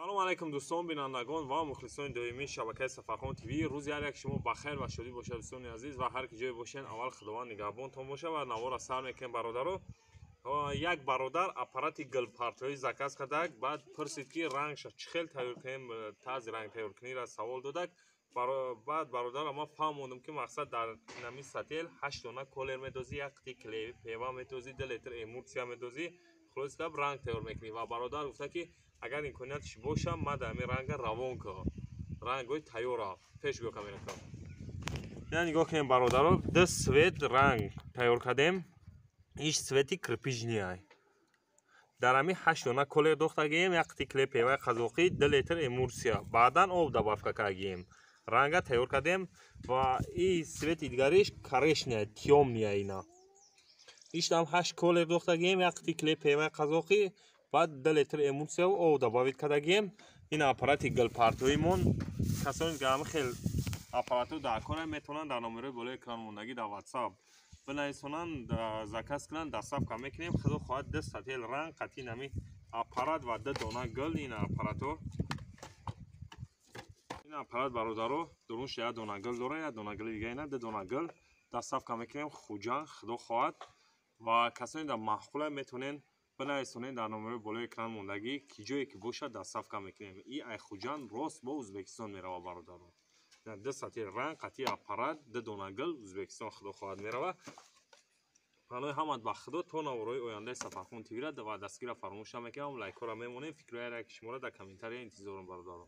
салом алайкум дӯстон бинандагон ва мухлисони доимии шабакаи Сафархон ТВ. рӯзи як шумо бахайр ва шодӣ бошад дӯстони азиз ва ҳар ки ҷое бошед аввал худованд нигаҳбонтон бошад ва навора сар мекунем бародаро. Як бародар аппарати гулпартои заказ кардак, баъд пурсид ки рангша чӣ хел тайёр кунем, тарзи ранг тайёркуниро савол додак. Баъд бародар ама фаҳмондам ки мақсад дар нами сател 8 дона колер медозӣ, як қити клеви пева метозӣ, 2 литр эмулсия медозӣ, хулоси гап ранг тайёр мекунӣ. Ва бародар гуфта ки агар имкониятш боша мада ами ранга равон ка, рангои тайёра пеш биё камера ка. Я нигоҳ кунем бародаро, 2 свет ранг тайёр кардем. иш свети кирпижниай. Дар ами 8 дона колер дохтагием, як қити клеви певаи қазоқӣ, 2 литр эмулсия. Баъдан об добавка кардем. Ранга тайёр кардем ва и свети дигариш корешния, тёмния ина. Иштам 8 колер дохтагием, як қити клеви певаи қазоқӣ, баъд 2 литр эмулсия ва об добавид кардагием. Ин аппарати гулпартоимон. Касони дигарам хел аппаратҳо дар кора метавонанд дар номерои болои экран мондагӣ дар WhatsApp бинависонанд, заказ кунанд, доставка мекунем. Худо хоҳад 2 сател ранг, қатъи нами аппарат ва 2 дона гул. Ин аппаратҳо, ин аппарат бародаро дурунш 1 дона гул дорад, 1 дона гули дига ина, 2 дона гул доставка мекунем хуҷанд худо хоҳад. Ва касони дар маҳқула метавонен бинависонед дар номерои болои экран мондагӣ, ки ҷое ки бошад доставка мекунем. И ай хуҷанд рост бо Узбекистон мерава бародаро. 2 сател ранг, қатъи аппарат, 2 дона гул Узбекистон худо хоҳад мерава. паноҳи ҳамат ба худо. То навораи ояндаи Сафархон ТВ ва дастгира фаромӯш намекунам. лайкҳоро мемонем. фикрҳояре ки шуморо дар комментария интизорам бародаро.